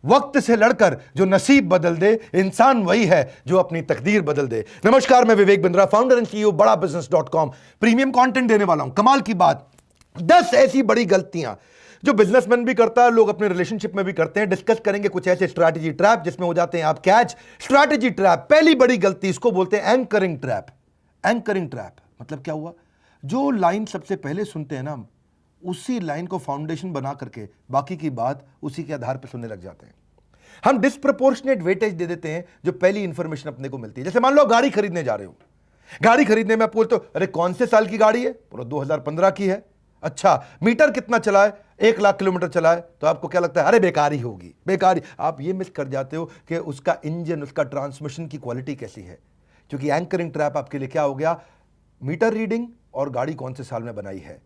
वक्त से लड़कर जो नसीब बदल दे, इंसान वही है जो अपनी तकदीर बदल दे। नमस्कार, मैं Vivek Bindra, founder and CEO बड़ा बिजनेस.com। प्रीमियम कंटेंट देने वाला हूं। कमाल की बात, 10 ऐसी बड़ी गलतियां जो बिजनेसमैन भी करता है, लोग अपने रिलेशनशिप में भी करते हैं। डिस्कस करेंगे कुछ ऐसे स्ट्रैटेजी ट्रैप जिसमें हो जाते हैं आप कैच। स्ट्रैटेजी ट्रैप, पहली बड़ी गलती, इसको बोलते हैं एंकरिंग ट्रैप। एंकरिंग ट्रैप मतलब क्या हुआ? जो लाइन सबसे पहले सुनते हैं ना, उसी लाइन को फाउंडेशन बना करके बाकी की बात उसी के आधार पर सुनने लग जाते हैं। हम डिस्प्रपोर्शनेट वेटेज दे देते हैं जो पहली इंफॉर्मेशन अपने को मिलती है। जैसे मान लो गाड़ी खरीदने जा रहे हो, गाड़ी खरीदने में आप पूछते हो, अरे कौन से साल की गाड़ी है? पूरा 2015 की है। अच्छा, मीटर कितना चला है? 1 लाख किलोमीटर चला है। तो आपको क्या लगता है? अरे बेकार ही होगी, बेकार ही। आप ये मिस कर जाते हो कि उसका इंजन, उसका ट्रांसमिशन की क्वालिटी कैसी है। क्योंकि एंकरिंग ट्रैप आपके लिए क्या हो गया? मीटर रीडिंग और गाड़ी कौन से साल में बनाई है।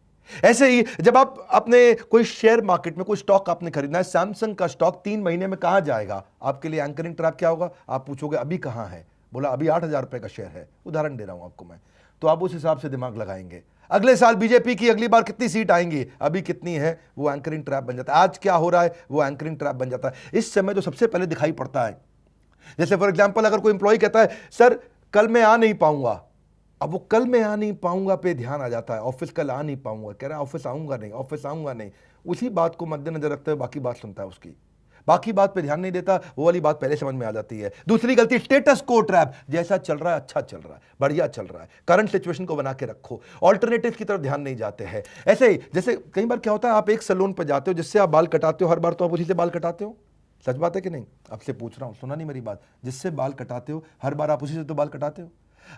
ऐसे ही जब आप अपने कोई शेयर मार्केट में कोई स्टॉक आपने खरीदना है, सैमसंग का स्टॉक 3 महीने में कहां जाएगा, आपके लिए एंकरिंग ट्रैप क्या होगा? आप पूछोगे अभी कहां है? बोला अभी 8,000 रुपए का शेयर है। उदाहरण दे रहा हूं आपको मैं। तो आप उस हिसाब से दिमाग लगाएंगे। अगले साल बीजेपी की अगली बार कितनी सीट आएंगी, अभी कितनी है, वो एंकरिंग ट्रैप बन जाता है। आज क्या हो रहा है, वो एंकरिंग ट्रैप बन जाता है। इस समय जो सबसे पहले दिखाई पड़ता है, जैसे फॉर एग्जाम्पल अगर कोई इंप्लॉय कहता है सर कल मैं आ नहीं पाऊंगा, अब वो कल मैं आ नहीं पाऊंगा पे ध्यान आ जाता है। ऑफिस कल आ नहीं पाऊंगा, कह रहा है ऑफिस आऊंगा नहीं, ऑफिस आऊंगा नहीं। उसी बात को मद्देनजर रखते हुए बाकी बात सुनता है उसकी, बाकी बात पे ध्यान नहीं देता, वो वाली बात पहले समझ में आ जाती है। दूसरी गलती स्टेटस को ट्रैप। जैसा चल रहा है, अच्छा चल रहा है, बढ़िया चल रहा है, करंट सिचुएशन को बना के रखो, ऑल्टरनेटिव की तरफ ध्यान नहीं जाते हैं। ऐसे ही जैसे कई बार क्या होता है, आप एक सैलून पर जाते हो जिससे आप बाल कटाते हो, हर बार तो आप उसी से बाल कटाते हो। सच बात है कि नहीं? आपसे पूछ रहा हूं, सुना नहीं मेरी बात? जिससे बाल कटाते हो हर बार आप उसी से तो बाल कटाते हो।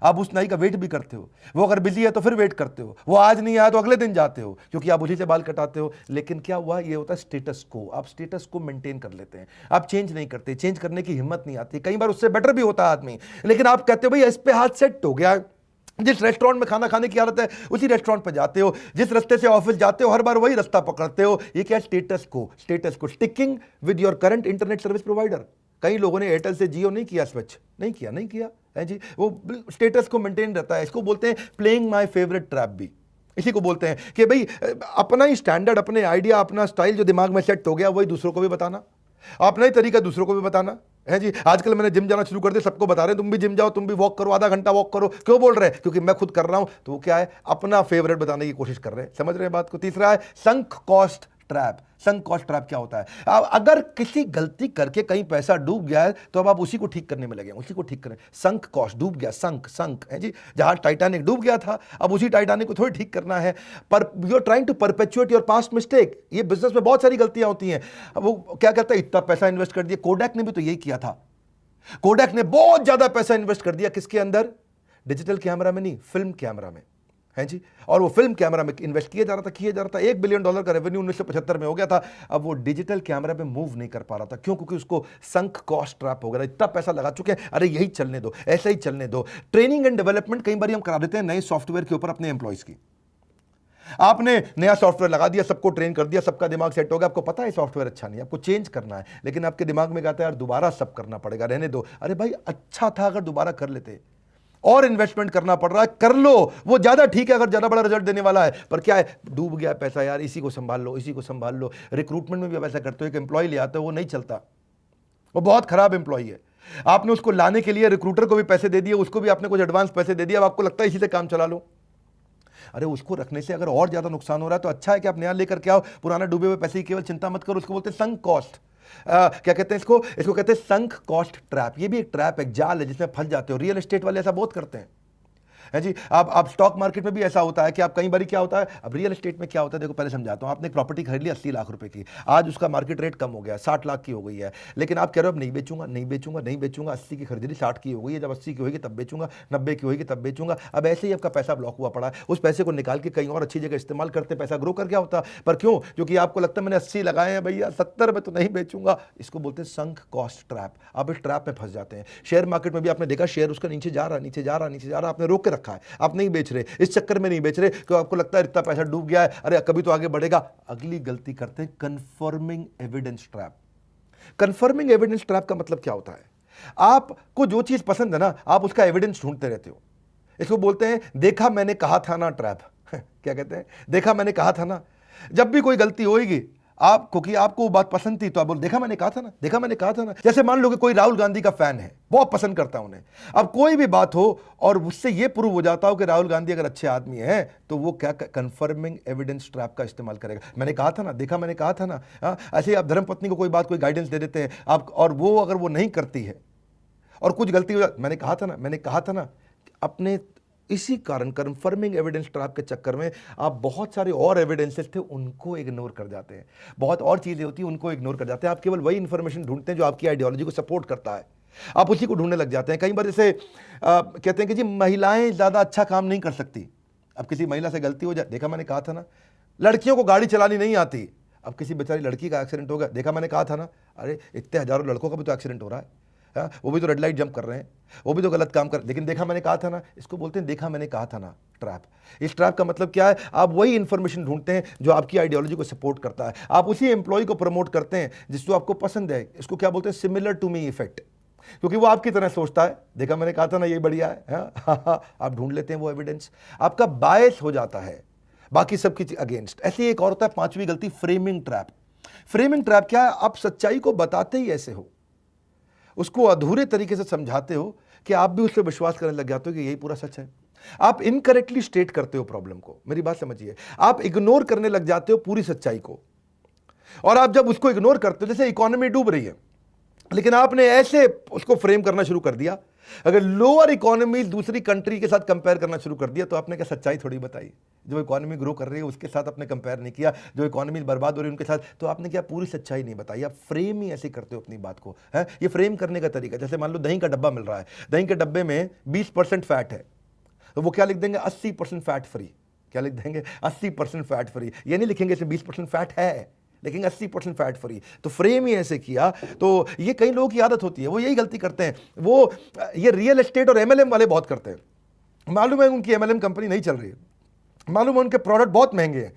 आप उस नाई का वेट भी करते हो, वो अगर बिजी है तो फिर वेट करते हो, वो आज नहीं आया तो अगले दिन जाते हो, क्योंकि आप उसी से बाल कटाते हो। लेकिन क्या हुआ? ये होता है स्टेटस को। आप स्टेटस को मेंटेन कर लेते हैं, आप चेंज नहीं करते, चेंज करने की हिम्मत नहीं आती। कई बार उससे बेटर भी होता है आदमी, लेकिन आप कहते हो भाई इस पे हाथ सेट हो गया। जिस रेस्टोरेंट में खाना खाने की आदत है उसी रेस्टोरेंट पर जाते हो, जिस रास्ते से ऑफिस जाते हो हर बार वही रास्ता पकड़ते हो। ये क्या? स्टेटस को। स्टेटस को, sticking with your current internet service provider. कई लोगों ने एयरटेल से जियो नहीं किया, स्विच नहीं किया है जी। वो स्टेटस को मेंटेन रहता है। इसको बोलते हैं प्लेइंग माय फेवरेट ट्रैप भी। इसी को बोलते हैं कि भाई अपना ही स्टैंडर्ड, अपने आइडिया, अपना स्टाइल जो दिमाग में सेट हो गया वही दूसरों को भी बताना, अपना ही तरीका दूसरों को भी बताना है जी। आजकल मैंने जिम जाना शुरू कर दिया, सबको बता रहे हैं तुम भी जिम जाओ, तुम भी वॉक करो, आधा घंटा वॉक करो। क्यों बोल रहे हैं? क्योंकि मैं खुद कर रहा हूं। तो वो क्या है? अपना फेवरेट बताने की कोशिश कर रहे हैं। समझ रहे हैं बात को? तीसरा है sunk cost trap. Sunk cost trap क्या होता है? अब अगर किसी गलती करके कहीं पैसा डूब गया है तो अब आप उसी को ठीक करने में लगे, उसी को ठीक करें। संक कॉस्ट, डूब गया, संक है जी। जहां टाइटैनिक डूब गया था, अब उसी टाइटैनिक को थोड़ी ठीक करना है। पर you are trying to perpetuate your past mistake. ये बिजनेस में बहुत सारी गलतियां होती हैं। अब वो क्या कहता है, इतना पैसा इन्वेस्ट कर दिया। कोडैक ने भी तो यही किया था। कोडैक ने बहुत ज्यादा पैसा इन्वेस्ट कर दिया। किसके अंदर? डिजिटल कैमरा में नहीं, फिल्म कैमरा में है जी। और वो फिल्म कैमरा में इन्वेस्ट किया जा रहा था। $1 बिलियन का रेवेन्यू 1975 में हो गया था। अब वो डिजिटल कैमरा पे मूव नहीं कर पा रहा था। क्यों? क्योंकि उसको संक कॉस्ट ट्रैप हो गया। इतना पैसा लगा चुके हैं, अरे यही चलने दो, ऐसा ही चलने दो। ट्रेनिंग एंड डेवलपमेंट कई बार हम करा देते हैं नए सॉफ्टवेयर के ऊपर अपने एम्प्लॉइज की। आपने नया सॉफ्टवेयर लगा दिया, सबको ट्रेन कर दिया, सबका दिमाग सेट हो गया, आपको पता है सॉफ्टवेयर अच्छा नहीं है, आपको चेंज करना है, लेकिन आपके दिमाग में कहता है यार दोबारा सब करना पड़ेगा, रहने दो। अरे भाई अच्छा था अगर दोबारा कर लेते, और इन्वेस्टमेंट करना पड़ रहा है, कर लो, वो ज्यादा ठीक है अगर ज्यादा बड़ा रिजल्ट देने वाला है। पर क्या है? डूब गया पैसा, यार इसी को संभाल लो, इसी को संभाल लो। रिक्रूटमेंट में भी आप ऐसा करते हो, एक एम्प्लॉय ले आते हो, वो नहीं चलता, वो बहुत खराब एम्प्लॉय है। आपने उसको लाने के लिए रिक्रूटर को भी पैसे दे दिए, उसको भी आपने कुछ एडवांस पैसे दे दिया, अब आपको लगता है इसी से काम चला लो। अरे उसको रखने से अगर और ज्यादा नुकसान हो रहा है तो अच्छा है कि आप नया लेकर के आओ, पुराना डूबे हुए पैसे की केवल चिंता मत करो। उसको बोलते हैं संक कॉस्ट। क्या कहते हैं इसको कहते हैं संक कॉस्ट ट्रैप। ये भी एक ट्रैप, एक जाल है जिसमें फंस जाते हो। रियल एस्टेट वाले ऐसा बहुत करते हैं है जी। आप स्टॉक मार्केट में भी ऐसा होता है कि आप कई बार क्या होता है, अब रियल एस्टेट में क्या होता है, देखो पहले समझाता हूं। आपने एक प्रॉपर्टी खरीद ली 80 लाख रुपए की, आज उसका मार्केट रेट कम हो गया, 60 लाख की हो गई है, लेकिन आप कह रहे हो अब नहीं बेचूंगा, नहीं बेचूंगा, नहीं बेचूंगा। 80 की खरीदी, 60 की हो गई है, जब 80 की होगी तब बेचूंगा, 90 की होगी तब बेचूंगा। अब ऐसे ही आपका पैसा ब्लॉक हुआ पड़ा है। उस पैसे को निकाल के कहीं और अच्छी जगह इस्तेमाल करते, पैसा ग्रो कर क्या होता। पर क्यों? क्योंकि आपको लगता है मैंने 80 लगाए हैं भैया, 70 में तो नहीं बेचूंगा। इसको बोलते हैं संक कॉस्ट ट्रैप। आप इस ट्रैप में फंस जाते हैं। शेयर मार्केट में भी आपने देखा, शेयर उसका नीचे जा रहा, नीचे जा रहा, नीचे जा रहा, आपने रोक के रखा है, आप नहीं बेच रहे, इस चक्कर में नहीं बेच रहे तो आपको लगता है इतना पैसा डूब गया है, अरे कभी तो आगे बढ़ेगा। अगली गलती करते हैं confirming evidence trap. Confirming evidence trap का मतलब क्या होता है? आपको जो चीज पसंद है ना, आप उसका एविडेंस ढूंढते रहते हो। इसको बोलते हैं देखा मैंने कहा था ना ट्रैप। क्या कहते हैं? देखा मैंने कहा था ना। जब भी कोई गलती होगी आप, क्योंकि आपको वो बात पसंद थी तो आप बोल देखा मैंने कहा था ना, देखा मैंने कहा था ना। जैसे मान लो कि कोई राहुल गांधी का फैन है, बहुत पसंद करता है उन्हें, अब कोई भी बात हो और उससे ये प्रूव हो जाता हो कि राहुल गांधी अगर अच्छे आदमी हैं तो वो क्या कंफर्मिंग एविडेंस ट्रैप का इस्तेमाल करेगा। मैंने कहा था ना, देखा मैंने कहा था ना। ऐसे ही आप धर्मपत्नी को कोई बात, कोई गाइडेंस दे देते हैं आप, और वो अगर वो नहीं करती है और कुछ गलती हो जाती, मैंने कहा था ना, मैंने कहा था ना। अपने इसी कारण कंफर्मिंग एविडेंस ट्रैप के चक्कर में आप बहुत सारे और एविडेंसेस थे उनको इग्नोर कर जाते हैं, बहुत और चीजें होती हैं उनको इग्नोर कर जाते हैं। आप केवल वही इंफॉर्मेशन ढूंढते हैं जो आपकी आइडियोलॉजी को सपोर्ट करता है, आप उसी को ढूंढने लग जाते हैं। कई बार जैसे कहते हैं कि जी महिलाएं ज्यादा अच्छा काम नहीं कर सकती। अब किसी महिला से गलती हो जाए, देखा मैंने कहा था ना। लड़कियों को गाड़ी चलानी नहीं आती, अब किसी बेचारी लड़की का एक्सीडेंट हो गया, देखा मैंने कहा था ना। अरे इतने हजारों लड़कों का भी तो एक्सीडेंट हो रहा है, वो भी तो रेड लाइट जंप कर रहे हैं, वो भी तो गलत काम कर, लेकिन देखा मैंने कहा था ना। इसको बोलते हैं देखा मैंने कहा था ना ट्रैप। इस ट्रैप का मतलब क्या है, आप वही इंफॉर्मेशन ढूंढते हैं जो आपकी आइडियोलॉजी को सपोर्ट करता है, आप उसी एम्प्लॉय को प्रमोट करते हैं जिसको आपको पसंद है। इसको क्या बोलते हैं, सिमिलर टू मी इफेक्ट, क्योंकि वो आपकी तरह सोचता है। देखा मैंने कहा था ना, ये बढ़िया है। आप ढूंढ लेते हैं वो एविडेंस, आपका बायस हो जाता है बाकी सबकी अगेंस्ट। ऐसी एक और होता है पांचवी गलती, फ्रेमिंग ट्रैप। फ्रेमिंग ट्रैप क्या है, आप सच्चाई को बताते ही ऐसे हो, उसको अधूरे तरीके से समझाते हो कि आप भी उस पर विश्वास करने लग जाते हो कि यही पूरा सच है। आप इनकरेक्टली स्टेट करते हो प्रॉब्लम को, मेरी बात समझिए। आप इग्नोर करने लग जाते हो पूरी सच्चाई को, और आप जब उसको इग्नोर करते हो, जैसे इकोनॉमी डूब रही है, लेकिन आपने ऐसे उसको फ्रेम करना शुरू कर दिया, अगर लोअर इकोनॉमी दूसरी कंट्री के साथ कंपेयर करना शुरू कर दिया तो आपने क्या सच्चाई थोड़ी बताई। जो इकोनॉमी ग्रो कर रही है उसके साथ आपने कंपेयर नहीं किया, जो इकोनॉमी बर्बाद हो रही है उनके साथ, तो आपने क्या पूरी सच्चाई नहीं बताई। आप फ्रेम ही ऐसे करते हो अपनी बात को, है ये फ्रेम करने का तरीका। जैसे मान लो दही का डब्बा मिल रहा है, दही के डब्बे में 20% फैट है, तो वो क्या लिख देंगे, 80% फैट फ्री। क्या लिख देंगे, 80% फैट फ्री। ये नहीं लिखेंगे इसमें 20% फैट है, लेकिन 80% फैट फ्री। तो फ्रेम ही ऐसे किया। तो ये कई लोगों की आदत होती है, वो यही गलती करते हैं। वो ये रियल एस्टेट और एमएलएम वाले बहुत करते हैं। मालूम है उनकी एमएलएम कंपनी नहीं चल रही है, मालूम है उनके प्रोडक्ट बहुत महंगे हैं,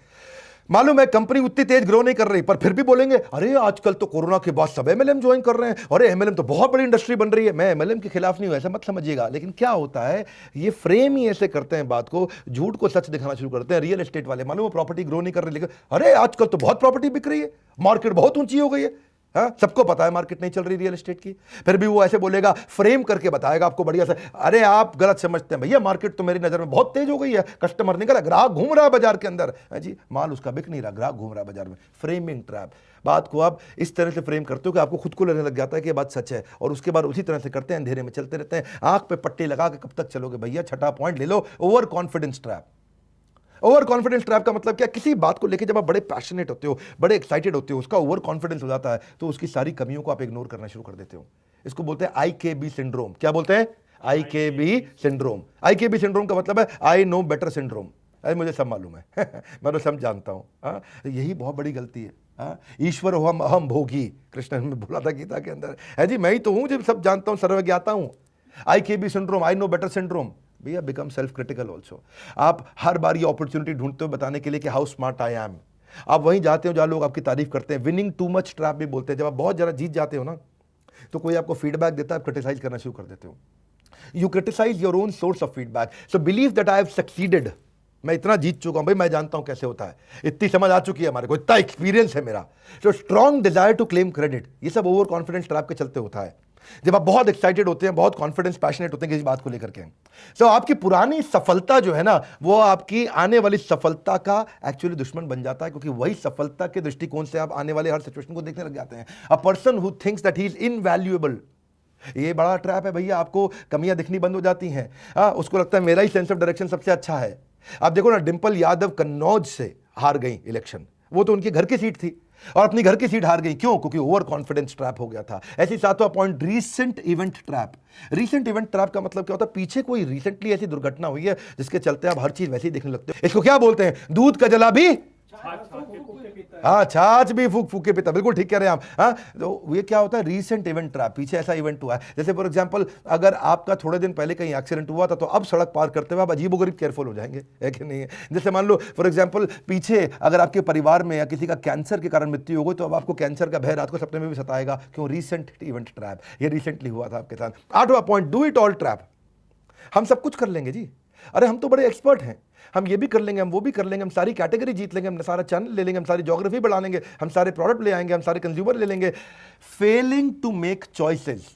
मालूम है कंपनी उतनी तेज ग्रो नहीं कर रही, पर फिर भी बोलेंगे अरे आजकल तो कोरोना के बाद सब एमएलएम ज्वाइन कर रहे हैं, अरे एमएलएम तो बहुत बड़ी इंडस्ट्री बन रही है। मैं एमएलएम के खिलाफ नहीं हूं, ऐसा मत समझिएगा, लेकिन क्या होता है, ये फ्रेम ही ऐसे करते हैं बात को, झूठ को सच दिखाना शुरू करते हैं। रियल एस्टेट वाले मालूम है प्रॉपर्टी ग्रो नहीं कर रही, लेकिन अरे आजकल तो बहुत प्रॉपर्टी बिक रही है, मार्केट बहुत ऊंची हो गई है। हाँ, सबको पता है मार्केट नहीं चल रही रियल एस्टेट की, फिर भी वो ऐसे बोलेगा, फ्रेम करके बताएगा आपको बढ़िया से। अरे आप गलत समझते हैं भैया, मार्केट तो मेरी नजर में बहुत तेज हो गई है, कस्टमर निकला, ग्राहक घूम रहा है बाजार के अंदर, है जी, माल उसका बिक नहीं रहा, ग्राहक घूम रहा है बाजार में। Framing trap. बात को आप इस तरह से फ्रेम करते हो कि आपको खुद को लगने लग जाता है कि ये बात सच है, और उसके बाद उसी तरह से करते हैं, अंधेरे में चलते रहते हैं। आंख पे पट्टी लगा के कब तक चलोगे भैया, छठा पॉइंट ले लो, over confidence trap. Over confidence trap का मतलब क्या, किसी बात को लेकर जब आप बड़े पैशनेट होते हो, बड़े एक्साइटेड होते हो, उसका ओवर कॉन्फिडेंस हो जाता है, तो उसकी सारी कमियों को आप इग्नोर करना शुरू कर देते हो। इसको बोलते हैं IKB सिंड्रोम। क्या बोलते हैं, IKB सिंड्रोम। IKB सिंड्रोम का मतलब है आई नो बेटर सिंड्रोम। अरे मुझे सब मालूम है मैं तो सब जानता हूँ। यही बहुत बड़ी गलती है। ईश्वर हो हम अहम भोगी, कृष्ण ने बोला था गीता के अंदर, है जी, मैं ही तो हूँ जो सब जानता हूँ, सर्वज्ञाता हूँ। IKB syndrome, I know better syndrome. भैया बिकम सेल्फ क्रिटिकल ऑल्सो। आप हर बार ये अपॉर्चुनिटी ढूंढते हो बताने के लिए कि हाउ स्मार्ट आई एम। आप वहीं जाते हो जहां लोग आपकी तारीफ करते हैं। विनिंग टू मच ट्रैप भी बोलते हैं। जब आप बहुत ज़्यादा जीत जाते हो ना, तो कोई आपको फीडबैक देता है, आप क्रिटिसाइज करना शुरू कर देते हो। You criticise your own source of feedback. So believe that I have succeeded. मैं इतना जीत चुका हूं भाई, मैं जानता हूं कैसे होता है, इतनी समझ आ चुकी है हमारे को, इतना एक्सपीरियंस है मेरा। So strong desire to claim credit, ये सब ओवर कॉन्फिडेंस ट्रैप के चलते होता है। जब आप बहुत एक्साइटेड होते हैं, बहुत कॉन्फिडेंस पैशनेट होते हैं किसी बात को लेकर के, तो आपकी पुरानी सफलता जो है ना, वो आपकी आने वाली सफलता का एक्चुअली दुश्मन बन जाता है, क्योंकि वही सफलता के दृष्टिकोण से आप आने वाले हर सिचुएशन को देखने लग जाते हैं। A person who thinks that he is invaluable, ये बड़ा ट्रैप है भैया। आपको कमियां दिखनी बंद हो जाती हैं। उसको लगता है मेरा ही सेंस ऑफ डायरेक्शन सबसे अच्छा है। आप देखो ना, डिंपल यादव कन्नौज से हार गई इलेक्शन, वो तो उनकी घर की सीट थी, और अपनी घर की सीट हार गई। क्यों? क्योंकि ओवर कॉन्फिडेंस ट्रैप हो गया था। ऐसी सातवां point, recent event trap. Recent event trap का मतलब क्या होता है, पीछे कोई रिसेंटली ऐसी दुर्घटना हुई है जिसके चलते आप हर चीज वैसे ही देखने लगते हो। इसको क्या बोलते हैं, दूध का जला भी, हाँ, छाछ भी फूक फूक के पीता। बिल्कुल ठीक कह रहे हैं आप। हाँ, तो ये क्या होता है, रीसेंट इवेंट ट्रैप। पीछे ऐसा इवेंट हुआ है, जैसे फॉर एग्जांपल अगर आपका थोड़े दिन पहले कहीं एक्सीडेंट हुआ था, तो अब सड़क पार करते हुए आप अजीबोगरीब केयरफुल हो जाएंगे, है कि नहीं है? जैसे मान लो फॉर एग्जांपल पीछे अगर आपके परिवार में या किसी का कैंसर के कारण मृत्यु हो गई, तो अब आपको कैंसर का भय रात को सपने में भी सताएगा। क्यों? रीसेंट इवेंट ट्रैप, ये रिसेंटली हुआ था आपके साथ। आठवां point, do it all trap. हम सब कुछ कर लेंगे जी, अरे हम तो बड़े एक्सपर्ट हैं, हम ये भी कर लेंगे, हम वो भी कर लेंगे, हम सारी कैटेगरी जीत लेंगे, हम सारा चैनल ले लेंगे, हम सारी ज्योग्राफी बढ़ा लेंगे, हम सारे प्रोडक्ट ले आएंगे, हम सारे कंज्यूमर ले लेंगे। फेलिंग टू मेक चॉइसेस,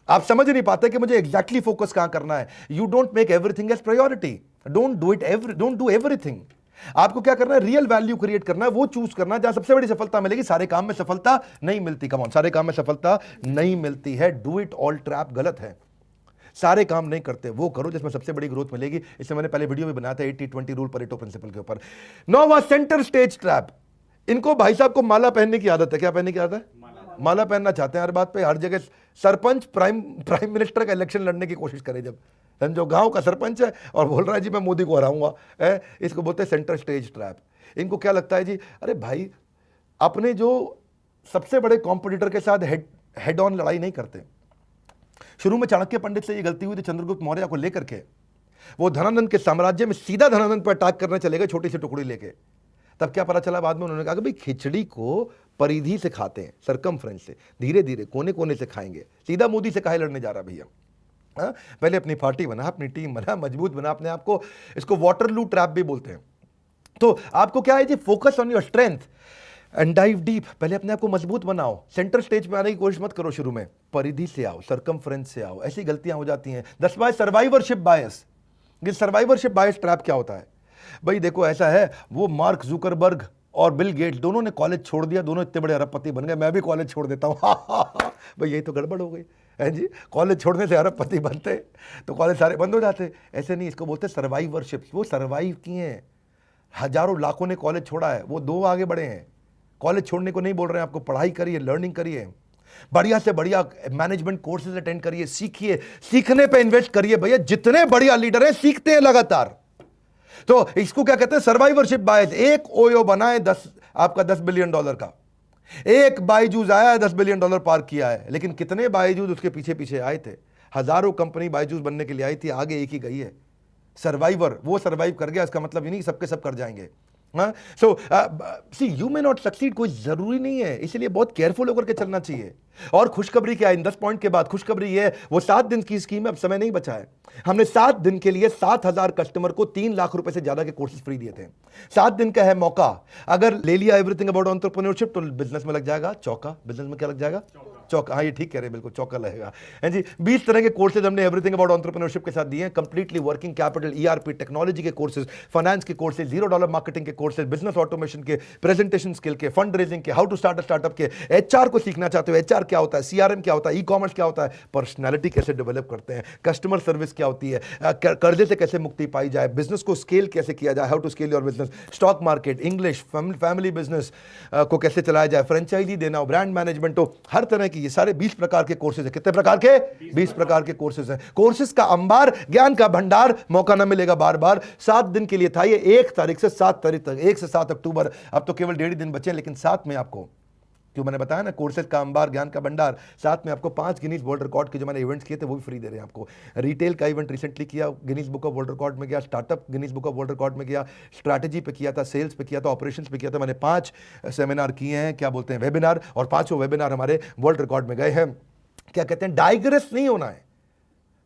आप समझ नहीं पाते कि मुझे एग्जैक्टली फोकस कहां करना है। You don't make everything as priority, don't do everything. आपको क्या करना है, रियल वैल्यू क्रिएट करना है, वो चूज करना है जहां सबसे बड़ी सफलता मिलेगी। सारे काम में सफलता नहीं मिलती, कम ऑन, सारे काम में सफलता नहीं मिलती है। डू इट ऑल ट्रैप गलत है, सारे काम नहीं करते, वो करो जिसमें सबसे बड़ी ग्रोथ मिलेगी। इससे मैंने पहले वीडियो भी बनाया था 80-20 रूल, परेटो प्रिंसिपल के ऊपर। नौवां, सेंटर स्टेज ट्रैप। इनको भाई साहब को माला पहनने की आदत है। क्या पहनने की आदत है? माला पहनना चाहते हैं हर बात पे, हर जगह। सरपंच प्राइम मिनिस्टर का इलेक्शन लड़ने की कोशिश करे, जब जो गांव का सरपंच है और बोल रहा है जी मैं मोदी को हराऊंगा, इसको बोलते हैं सेंटर स्टेज ट्रैप। इनको क्या लगता है जी, अरे भाई अपने जो सबसे बड़े कॉम्पिटिटर के साथ हेड ऑन लड़ाई नहीं करते। शुरू में चाणक्य पंडित से ये गलती हुई थी चंद्रगुप्त मौर्य को लेकर के। वो धनानंद के साम्राज्य में सीधा धनानंद पर अटैक करने चले गए छोटी सी टुकड़ी लेके। तब क्या पता चला बाद में, उन्होंने कहा कि भाई खिचड़ी को परिधि से खाते हैं, सरकमफ्रेंस से, धीरे धीरे कोने कोने से खाएंगे, सीधा मोदी से काहे लड़ने जा रहा भैया। पहले अपनी पार्टी बना, अपनी टीम बना, मजबूत बना अपने आप को। इसको वाटरलू ट्रैप भी बोलते हैं। तो आपको क्या है जी, focus on your strength and dive deep. पहले अपने आप को मजबूत बनाओ, सेंटर स्टेज पे आने की कोशिश मत करो, शुरू में परिधि से आओ, सरकमफ्रेंस से आओ। ऐसी गलतियां हो जाती हैं। 10वां, सर्वाइवरशिप बायस। ये सर्वाइवरशिप बायस ट्रैप क्या होता है भाई? देखो ऐसा है, वो मार्क जुकरबर्ग और बिल गेट्स दोनों ने कॉलेज छोड़ दिया, दोनों इतने बड़े अरबपति बन गए, मैं भी कॉलेज छोड़ देता हूँ। भाई यही तो गड़बड़ हो गई है जी। कॉलेज छोड़ने से अरबपति बनते तो कॉलेज सारे बंद हो जाते। ऐसे नहीं, इसको बोलते सर्वाइवरशिप। वो सर्वाइव किए हैं, हजारों लाखों ने कॉलेज छोड़ा है, वो 2 आगे बढ़े हैं। कॉलेज छोड़ने को नहीं बोल रहे हैं आपको, पढ़ाई करिए, लर्निंग करिए, बढ़िया से बढ़िया मैनेजमेंट कोर्सेज अटेंड करिए, सीखिए, सीखने पे इन्वेस्ट करिए भैया। जितने बढ़िया लीडर हैं सीखते हैं लगातार। तो इसको क्या कहते हैं, सर्वाइवरशिप बायस। एक ओयो बनाए आपका $10 बिलियन का, एक बायजूस आया $10 बिलियन पार किया है, लेकिन कितने बायजूस उसके पीछे पीछे आए थे? हजारों कंपनी बायजूस बनने के लिए आई थी, आगे एक ही गई है। सर्वाइवर, वो सर्वाइव कर गया, इसका मतलब ये नहीं सबके सब कर जाएंगे। सो सी यू मे नॉट सक्सीड, कोई जरूरी नहीं है, इसलिए बहुत केयरफुल होकर के चलना चाहिए। और खुशखबरी क्या है इन 10 पॉइंट के बाद? खुशखबरी ये है, वो 7 दिन की स्कीम है, अब समय नहीं बचा है। हमने 7 दिन के लिए 7,000 कस्टमर को 3 लाख रुपए से ज्यादा के कोर्सेज फ्री दिए थे। 7 दिन का है मौका, अगर ले लिया एवरीथिंग अबाउट एंटरप्रेन्योरशिप तो बिजनेस में लग जाएगा चौका। बिजनेस में क्या लग जाएगा? चौका। हाँ, ये ठीक कह रहे हैं, बिल्कुल चौका लगेगा, है जी। 20 तरह के कोर्सेज हमने एवरीथिंग अबाउट एंटरप्रेन्योरशिप के साथ दिए हैं। Completely working capital, ERP, technology के कोर्सेज, फाइनेंस के कोर्सेज, $0 मार्केटिंग के कोर्सेज, बिजनेस ऑटोमेशन के, प्रेजेंटेशन स्किल के, फंड रेजिंग के, how to start a startup के, HR को सीखना चाहते हो, HR क्या होता है, CRM क्या होता है, ई-कॉमर्स क्या होता है, पर्सनैलिटी कैसे डेवलप करते हैं, कस्टमर सर्विस क्या होती है, कर्जे से कैसे मुक्ति पाई जाए, बिजनेस को स्केल कैसे किया जाए, how to scale your business, stock market, English, family business को कैसे चलाया जाए, फ्रेंचाइजी देना हो, ब्रांड मैनेजमेंट हो, हर तरह की, ये सारे 20 प्रकार के कोर्सेज है। कितने प्रकार के? 20 प्रकार के कोर्सेज हैं। कोर्सेज का अंबार, ज्ञान का भंडार, मौका ना मिलेगा बार बार। 7 दिन के लिए था ये, 1 तारीख से 7 तारीख तक, 1 से 7 अक्टूबर। अब तो केवल 1.5 दिन बचे, लेकिन साथ में आपको, क्यों मैंने बताया ना, कोर्सेज का अंबार, ज्ञान का भंडार, साथ में आपको 5 गिनीज वर्ल्ड रिकॉर्ड के जो मैंने इवेंट्स किए थे वो भी फ्री दे रहे हैं आपको। रिटेल का इवेंट रिसेंटली किया, Guinness book of world record में गया, startup Guinness book of world record में गया, स्ट्रैटेजी पे किया था, सेल्स पे किया था, ऑपरेशंस पे किया था। मैंने 5 सेमिनार किए हैं, क्या बोलते हैं, वेबिनार, और 5 वेबिनार हमारे वर्ल्ड रिकॉर्ड में गए हैं। क्या कहते हैं, डाइग्रेस नहीं होना है,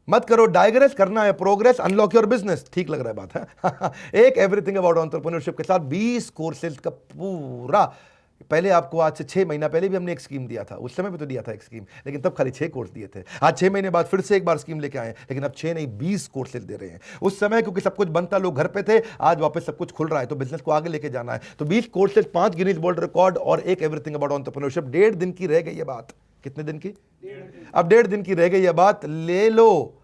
मत करो, डाइग्रेस करना है, प्रोग्रेस, अनलॉक योर बिजनेस। ठीक लग रहा है बात है? एक एवरीथिंग अबाउट एंटरप्रेन्योरशिप के साथ 20 कोर्सेज का पूरा। पहले आपको आज से 6 महीना पहले भी हमने एक स्कीम दिया था, उस समय भी तो दिया था एक स्कीम, लेकिन तब खाली 6 कोर्स दिए थे। आज 6 महीने बाद फिर से एक बार स्कीम लेके आए, लेकिन अब 6 नहीं 20 कोर्सेज दे रहे हैं। उस समय क्योंकि सब कुछ बनता, लोग घर पे थे, आज वापस सब कुछ खुल रहा है, तो बिजनेस को आगे लेके जाना है। तो 20 कोर्सेज, 5 गिनीज वर्ल्ड रिकॉर्ड और एक एवरीथिंग अबाउट एंटरप्रेन्योरशिप। 1.5 दिन की रह गई है बात। कितने दिन की? अब 1.5 दिन की रह गई है बात। ले लो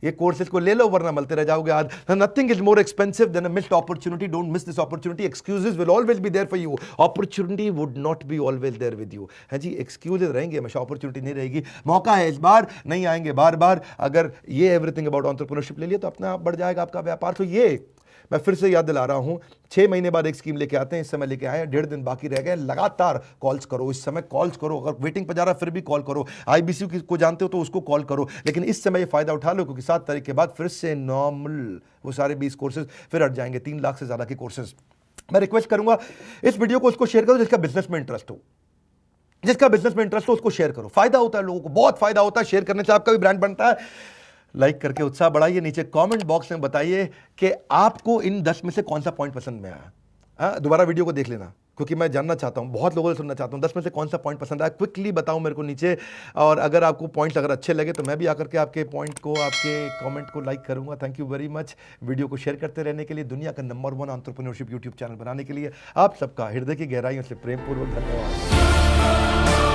ये कोर्सेज को, ले लो, वरना मलते रह जाओगे। आज nothing is more expensive than a missed opportunity. Don't miss this opportunity. Excuses will always be there for you, opportunity would not be always there with you, है जी। एक्सक्यूजेस रहेंगे हमेशा, अपॉर्चुनिटी नहीं रहेगी। मौका है इस बार, नहीं आएंगे बार बार। अगर ये एवरीथिंग अबाउट एंटरप्रेन्योरशिप ले लिया तो अपने आप बढ़ जाएगा आपका व्यापार। तो ये मैं फिर से याद दिला रहा हूं, 6 महीने बाद एक स्कीम लेके आते हैं, इस समय लेके आए, 1.5 दिन बाकी रह गए। लगातार कॉल्स करो, इस समय कॉल्स करो, अगर वेटिंग पर जा रहा है फिर भी कॉल करो, IBC को जानते हो तो उसको कॉल करो, लेकिन इस समय ये फायदा उठा लो, क्योंकि 7 तारीख के बाद फिर से नॉर्मल वो सारे 20 कोर्सेज फिर हट जाएंगे, 3 लाख से ज्यादा के कोर्सेज। मैं रिक्वेस्ट करूंगा इस वीडियो को उसको शेयर करो जिसका बिजनेस में इंटरेस्ट हो, जिसका बिजनेस में इंटरेस्ट हो उसको शेयर करो। फायदा होता है लोगों को, बहुत फायदा होता है, शेयर करने से आपका भी ब्रांड बनता है। लाइक करके उत्साह बढ़ाइए। नीचे कमेंट बॉक्स में बताइए कि आपको इन 10 में से कौन सा पॉइंट पसंद में आया। हाँ, दोबारा वीडियो को देख लेना, क्योंकि मैं जानना चाहता हूँ, बहुत लोगों से सुनना चाहता हूँ 10 में से कौन सा पॉइंट पसंद आया। क्विकली बताओ मेरे को नीचे। और अगर आपको पॉइंट्स अगर अच्छे लगे तो मैं भी आकर के आपके पॉइंट को, आपके कमेंट को लाइक करूंगा। Thank you very much. Video को शेयर करते रहने के लिए, दुनिया का नंबर 1 एंटरप्रेन्योरशिप यूट्यूब चैनल बनाने के लिए आप सबका हृदय की गहराइयों से प्रेमपूर्वक धन्यवाद।